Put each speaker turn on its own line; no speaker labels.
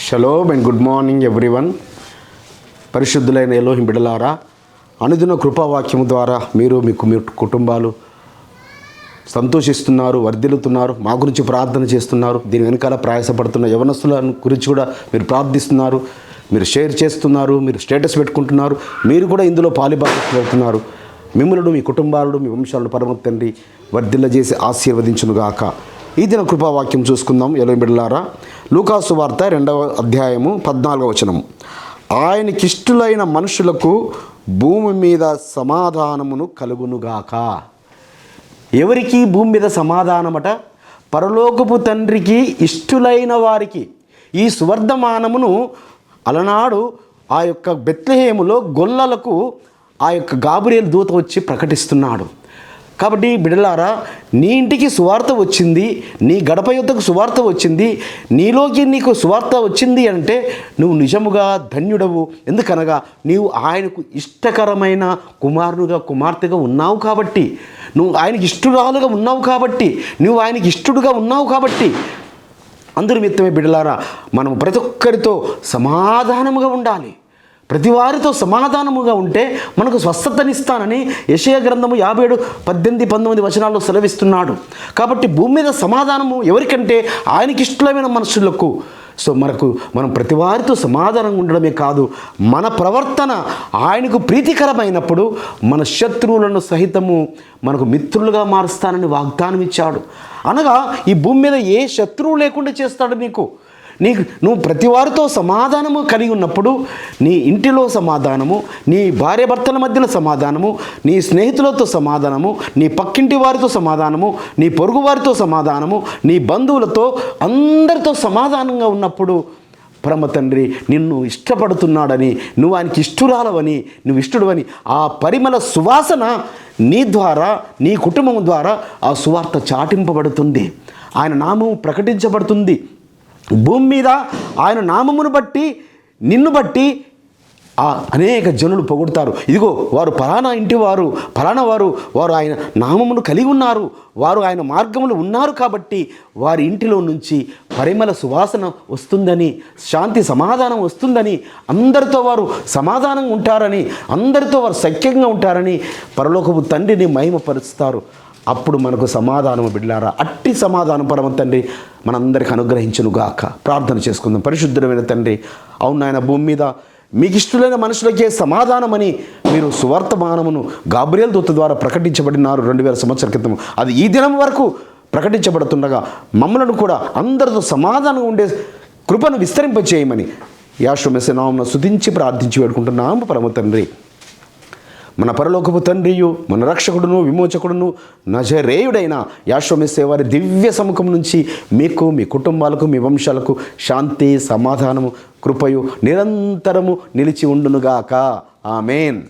Shalom and good morning everyone. పరిశుద్ధులైన Elohim బిడ్డలారా, అనుదిన కృపావాక్యము ద్వారా మీరు మీ కుటుంబాలు సంతోషిస్తున్నారు, వర్ధిల్లుతున్నారు, మా గురించి ప్రార్థన చేస్తున్నారు. దీని వెనకాల ప్రయాసపడుతున్న యవనస్తుల గురించి కూడా మీరు ప్రార్థిస్తున్నారు, మీరు షేర్ చేస్తున్నారు, మీరు స్టేటస్ పెట్టుకుంటున్నారు. మీరు కూడా ఇందులో పాలుభాగస్తులవుతున్నారు. మిమ్మల్ని, మీ కుటుంబాలను, మీ వంశాలను పరమ తండ్రి వర్ధిల్ల చేసి ఆశీర్వదించునుగాక. ఈ దిన కృపావాక్యం చూసుకుందాం. ఎలోహిం బిడ్డలారా, లూకాసు వార్త 2వ అధ్యాయము 14వ వచనం. ఆయనకిష్టులైన మనుషులకు భూమి మీద సమాధానమును కలుగునుగాక. ఎవరికి భూమి మీద సమాధానమట? పరలోకపు తండ్రికి ఇష్టులైన వారికి. ఈ సువర్ధమానమును అలనాడు ఆ యొక్క బెత్లెహేములో గొల్లలకు ఆ యొక్క గాబ్రియేలు దూత వచ్చి ప్రకటిస్తున్నాడు. కాబట్టి బిడ్డలారా, నీ ఇంటికి సువార్త వచ్చింది, నీ గడప యుద్ధకు సువార్త వచ్చింది, నీలోకి నీకు సువార్త వచ్చింది అంటే నువ్వు నిజముగా ధన్యుడవు. ఎందుకనగా నీవు ఆయనకు ఇష్టకరమైన కుమారుడుగా, కుమార్తెగా ఉన్నావు కాబట్టి, నువ్వు ఆయనకి ఇష్టరాలుగా ఉన్నావు కాబట్టి, నువ్వు ఆయనకి ఇష్టడుగా ఉన్నావు కాబట్టి. అందరి నిమిత్తమే బిడ్డలారా, మనం ప్రతి ఒక్కరితో సమాధానముగా ఉండాలి. ప్రతి వారితో సమాధానముగా ఉంటే మనకు స్వస్థతనిస్తానని యెషయా గ్రంథము 57:18-19 వచనాల్లో సెలవిస్తున్నాడు. కాబట్టి భూమి మీద సమాధానము ఎవరికంటే ఆయనకి ఇష్టమైన మనుషులకు. సో మనం ప్రతి వారితో సమాధానంగా ఉండడమే కాదు, మన ప్రవర్తన ఆయనకు ప్రీతికరమైనప్పుడు మన శత్రువులను సహితము మనకు మిత్రులుగా మారుస్తానని వాగ్దానం ఇచ్చాడు. అనగా ఈ భూమి మీద ఏ శత్రువు లేకుండా చేస్తాడు నీకు. నువ్వు ప్రతి వారితో సమాధానము కలిగి ఉన్నప్పుడు నీ ఇంటిలో సమాధానము, నీ భార్యాభర్తల మధ్యలో సమాధానము, నీ స్నేహితులతో సమాధానము, నీ పక్కింటి వారితో సమాధానము, నీ పొరుగు వారితో సమాధానము, నీ బంధువులతో అందరితో సమాధానంగా ఉన్నప్పుడు పరమ తండ్రి నిన్ను ఇష్టపడుతున్నాడని, నువ్వు ఆయనకి ఇష్టురాలవని, నువ్వు ఇష్టడువని ఆ పరిమళ సువాసన నీ ద్వారా, నీ కుటుంబం ద్వారా ఆ సువార్త చాటింపబడుతుంది. ఆయన నామము ప్రకటించబడుతుంది. భూమి మీద ఆయన నామమును బట్టి, నిన్ను బట్టి అనేక జనులు పొగుడుతారు. ఇదిగో వారు ఫలానా ఇంటి వారు, ఫలానా వారు ఆయన నామమును కలిగి ఉన్నారు, వారు ఆయన మార్గములు ఉన్నారు కాబట్టి వారి ఇంటిలో నుంచి పరిమళ సువాసన వస్తుందని, శాంతి సమాధానం వస్తుందని, అందరితో వారు సమాధానంగా ఉంటారని, అందరితో వారు సఖ్యంగా ఉంటారని పరలోకపు తండ్రిని మహిమపరుస్తారు. అప్పుడు మనకు సమాధానము బిడ్డలారా. అట్టి సమాధానం పరమ తండ్రి మనందరికి అనుగ్రహించునుగాక. ప్రార్థన చేసుకుందాం. పరిశుద్ధమైన తండ్రి, అవును నాయన, భూమి మీద మీకు ఇష్టమైన మనుషులకే సమాధానమని మీరు సువర్తమానమును గాబ్రియేలు దూత ద్వారా ప్రకటించబడినారు 2000 సంవత్సరాల క్రితం. అది ఈ దినం వరకు ప్రకటించబడుతుండగా మమ్మలను కూడా అందరితో సమాధానంగా ఉండే కృపను విస్తరింపచేయమని యేసు మెస్సీయ నామమున స్తుతించి ప్రార్థించి వేడుకుంటున్నాము పరమ తండ్రి. మన పరలోకపు తండ్రియు, మన రక్షకుడును, విమోచకుడును, నజరేయుడైన యేసు మెస్సీయ వారి దివ్య సముఖం నుంచి మీకు, మీ కుటుంబాలకు, మీ వంశాలకు శాంతి, సమాధానము, కృపయు నిరంతరము నిలిచి ఉండునుగాక. ఆమేన్.